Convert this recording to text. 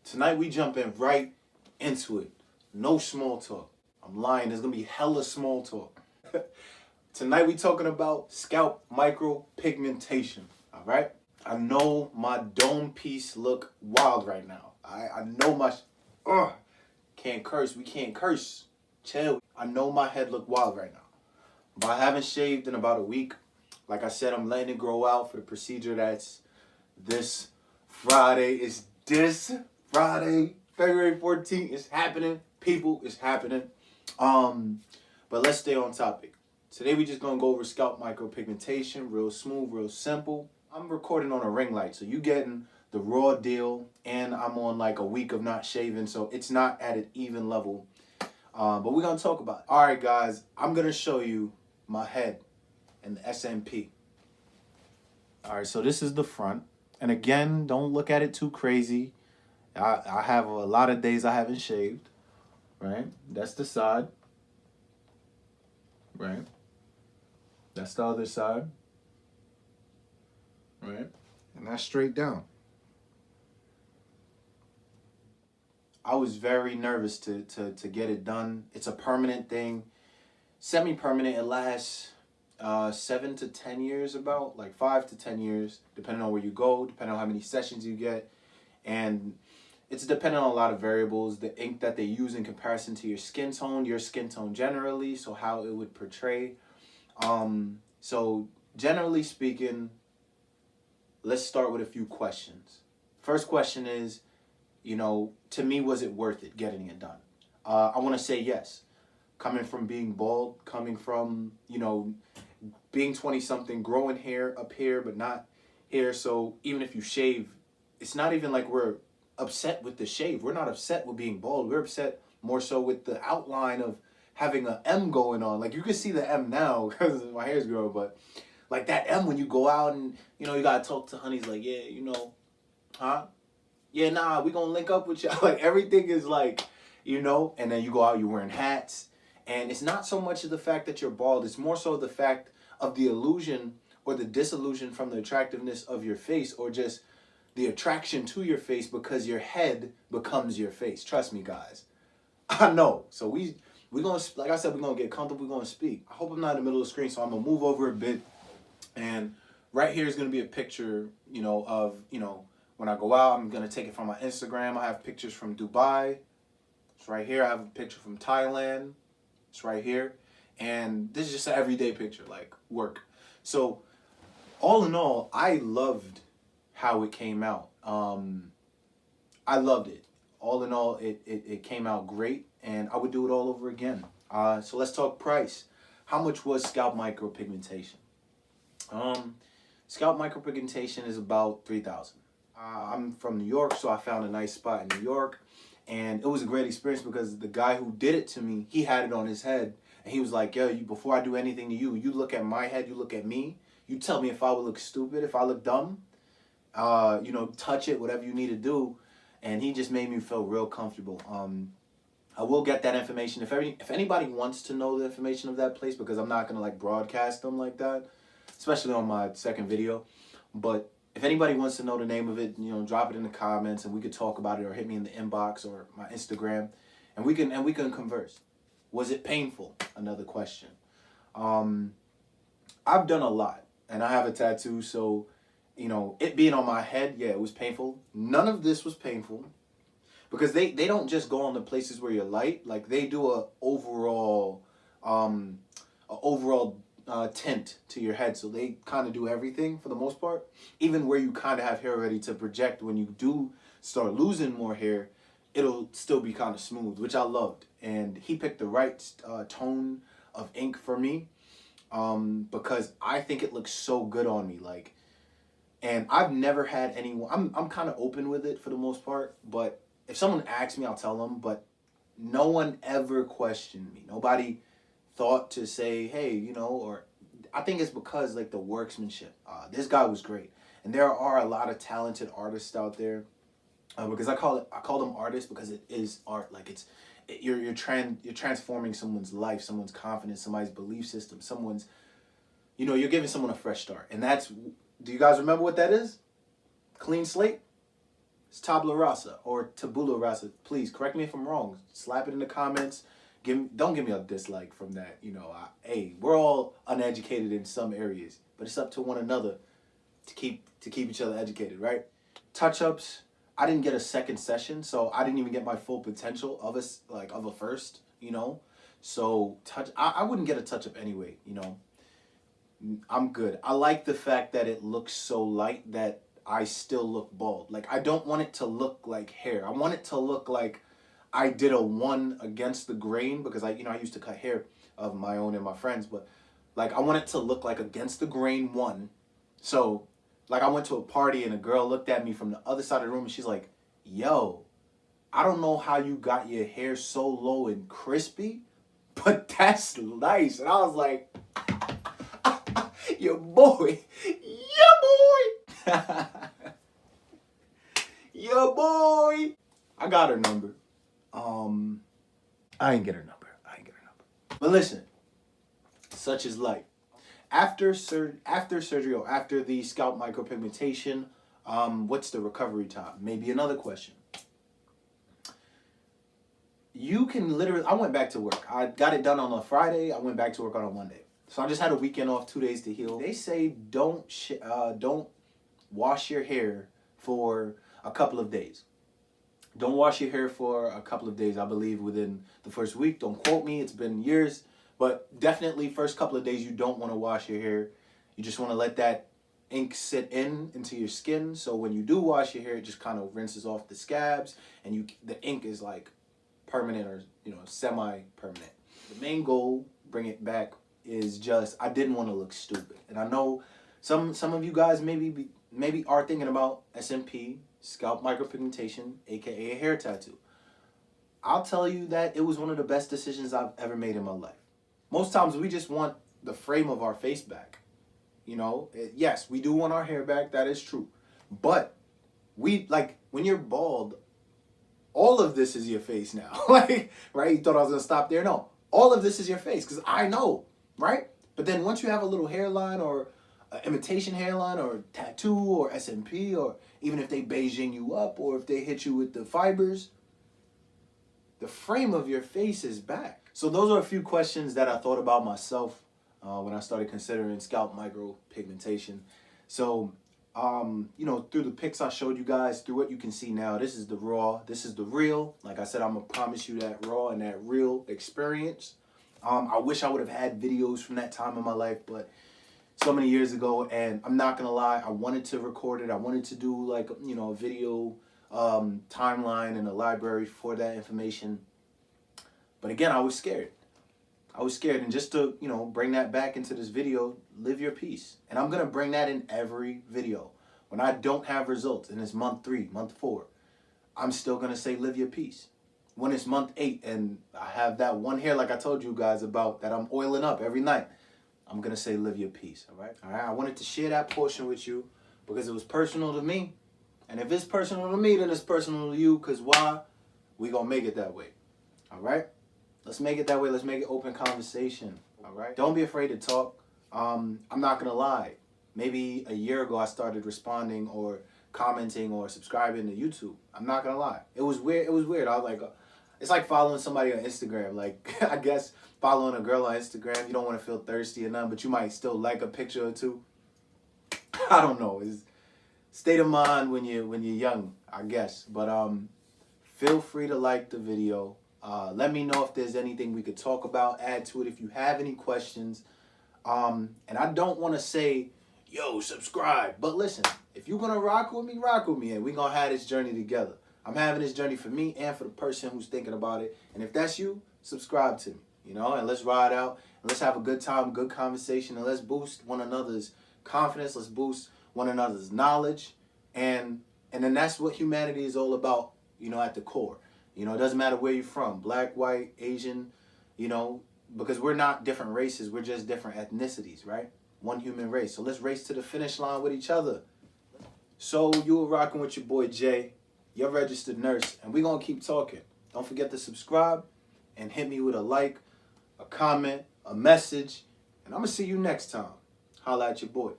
Tonight we jumping right into it. No small talk. I'm lying. There's gonna be hella small talk. Tonight we talking about scalp micropigmentation. All right. I know my dome piece look wild right now. I know my can't curse. We can't curse. Chill. I know my head look wild right now, but I haven't shaved in about a week. Like I said, I'm letting it grow out for the procedure that's this Friday. It's this Friday, February 14th. It's happening. People, it's happening. But let's stay on topic. Today we just gonna go over scalp micropigmentation, real smooth, real simple. I'm recording on a ring light, so you getting the raw deal, and I'm on like a week of not shaving, so it's not at an even level. But we're gonna talk about it. All right, guys, I'm gonna show you my head and the SMP. All right, so this is the front. And again, don't look at it too crazy. I have a lot of days I haven't shaved, right? That's the side, right? That's the other side, right? And that's straight down. I was very nervous to get it done. It's a permanent thing, semi-permanent. It lasts 7 to 10 years, about like 5 to 10 years, depending on where you go, depending on how many sessions you get. And it's dependent on a lot of variables, the ink that they use in comparison to your skin tone generally, so how it would portray. So generally speaking, let's start with a few questions. First question is, you know, to me, was it worth it getting it done? I want to say yes. Coming from being bald, coming from, you know, being 20-something, growing hair up here, but not here. So even if you shave, it's not even like we're upset with the shave. We're not upset with being bald. We're upset more so with the outline of having an M going on. Like, you can see the M now because my hair's growing, but like that M when you go out and, you know, you got to talk to honeys like, yeah, you know, huh? Yeah, nah, we gonna link up with you. Like, everything is like, you know, and then you go out, you're wearing hats. And it's not so much of the fact that you're bald. It's more so the fact of the illusion or the disillusion from the attractiveness of your face, or just the attraction to your face because your head becomes your face. Trust me, guys. I know. So we gonna, like I said, we're gonna get comfortable. We're gonna speak. I hope I'm not in the middle of the screen, so I'm gonna move over a bit. And right here is gonna be a picture, you know, of, you know, when I go out. I'm gonna take it from my Instagram. I have pictures from Dubai. It's right here. I have a picture from Thailand. It's right here. And this is just an everyday picture, like work. So all in all, I loved how it came out. I loved it. All in all, it came out great, and I would do it all over again. So let's talk price. How much was scalp micropigmentation? Scalp micropigmentation is about $3,000. I'm from New York, so I found a nice spot in New York. And it was a great experience because the guy who did it to me, he had it on his head. And he was like, yo, before I do anything to you, you look at my head, you look at me. You tell me if I would look stupid, if I look dumb. You know, touch it, whatever you need to do. And he just made me feel real comfortable. I will get that information. If anybody wants to know the information of that place, because I'm not going to like broadcast them like that, especially on my second video. But if anybody wants to know the name of it, you know, drop it in the comments and we could talk about it, or hit me in the inbox or my Instagram, and we can converse. Was it painful? Another question. I've done a lot, and I have a tattoo, so, you know, it being on my head, yeah, it was painful. None of this was painful because they don't just go on the places where you're light. Like, they do a overall tint to your head, so they kind of do everything for the most part, even where you kind of have hair ready to project. When you do start losing more hair, it'll still be kind of smooth, which I loved. And he picked the right tone of ink for me, because I think it looks so good on me. Like, and I've never had anyone, I'm kind of open with it for the most part, but if someone asks me, I'll tell them. But no one ever questioned me. Nobody thought to say, hey, you know, or I think it's because like the workmanship. This guy was great, and there are a lot of talented artists out there. Because I call them artists because it is art. Like, you're transforming someone's life, someone's confidence, somebody's belief system, someone's, you know, you're giving someone a fresh start. And that's, do you guys remember what that is? Clean slate. It's tabula rasa or tabula rasa. Please correct me if I'm wrong. Slap it in the comments. Don't give me a dislike from that. You know, hey, we're all uneducated in some areas, but it's up to one another to keep each other educated, right? Touch-ups. I didn't get a second session, so I didn't even get my full potential of a first. You know, so I wouldn't get a touch-up anyway. You know, I'm good. I like the fact that it looks so light that I still look bald. Like, I don't want it to look like hair. I want it to look like I did a one against the grain, because I used to cut hair of my own and my friends, but like I want it to look like against the grain one. So like I went to a party and a girl looked at me from the other side of the room and she's like, yo, I don't know how you got your hair so low and crispy, but that's nice. And I was like, your boy, your boy, your boy. I got her number. I ain't get her number. But listen, such is life. After surgery or after the scalp micropigmentation, what's the recovery time? Maybe another question. You can literally, I went back to work. I got it done on a Friday. I went back to work on a Monday. So I just had a weekend off, 2 days to heal. They say don't wash your hair for a couple of days. Don't wash your hair for a couple of days. I believe within the first week. Don't quote me. It's been years. But definitely first couple of days you don't want to wash your hair. You just want to let that ink sit into your skin. So when you do wash your hair, it just kind of rinses off the scabs. And the ink is like permanent or semi-permanent. The main goal, bring it back, is just I didn't want to look stupid. And I know some of you guys maybe are thinking about SMP, scalp micropigmentation, aka a hair tattoo. I'll tell you that it was one of the best decisions I've ever made in my life. Most times we just want the frame of our face back. You know, yes, we do want our hair back, that is true. But when you're bald, all of this is your face now. Like, right? You thought I was gonna stop there? No. All of this is your face, because I know, right? But then once you have a little hairline or imitation hairline or tattoo or SMP, or even if they Beijing you up or if they hit you with the fibers, the frame of your face is back. So those are a few questions that I thought about myself when I started considering scalp micropigmentation. So, through the pics I showed you guys, through what you can see now, this is the raw, this is the real. Like I said, I'm gonna promise you that raw and that real experience. I wish I would have had videos from that time in my life, but so many years ago, and I'm not gonna lie, I wanted to record it. I wanted to do like, a video timeline in the library for that information. But again, I was scared. And just to, bring that back into this video, live your peace. And I'm gonna bring that in every video. When I don't have results, and it's month 3, month 4, I'm still gonna say live your peace. When it's month 8 and I have that one hair like I told you guys about that I'm oiling up every night, I'm going to say live your peace, all right? All right, I wanted to share that portion with you because it was personal to me. And if it's personal to me, then it's personal to you, because why? We going to make it that way, all right? Let's make it that way. Let's make it open conversation, all right? Don't be afraid to talk. I'm not going to lie. Maybe a year ago I started responding or commenting or subscribing to YouTube. I'm not going to lie. It was weird. I was like, it's like following somebody on Instagram. Like, I guess following a girl on Instagram, you don't want to feel thirsty or nothing, but you might still like a picture or two. I don't know. It's state of mind when you're young, I guess. But feel free to like the video. Let me know if there's anything we could talk about. Add to it if you have any questions. And I don't want to say, yo, subscribe. But listen, if you're going to rock with me, and we're going to have this journey together. I'm having this journey for me and for the person who's thinking about it. And if that's you, subscribe to me, and let's ride out. And let's have a good time, good conversation, and let's boost one another's confidence. Let's boost one another's knowledge. And then that's what humanity is all about, at the core. It doesn't matter where you're from, black, white, Asian, because we're not different races. We're just different ethnicities, right? One human race. So let's race to the finish line with each other. So you were rocking with your boy Jay, your registered nurse, and we're going to keep talking. Don't forget to subscribe and hit me with a like, a comment, a message, and I'm going to see you next time. Holla at your boy.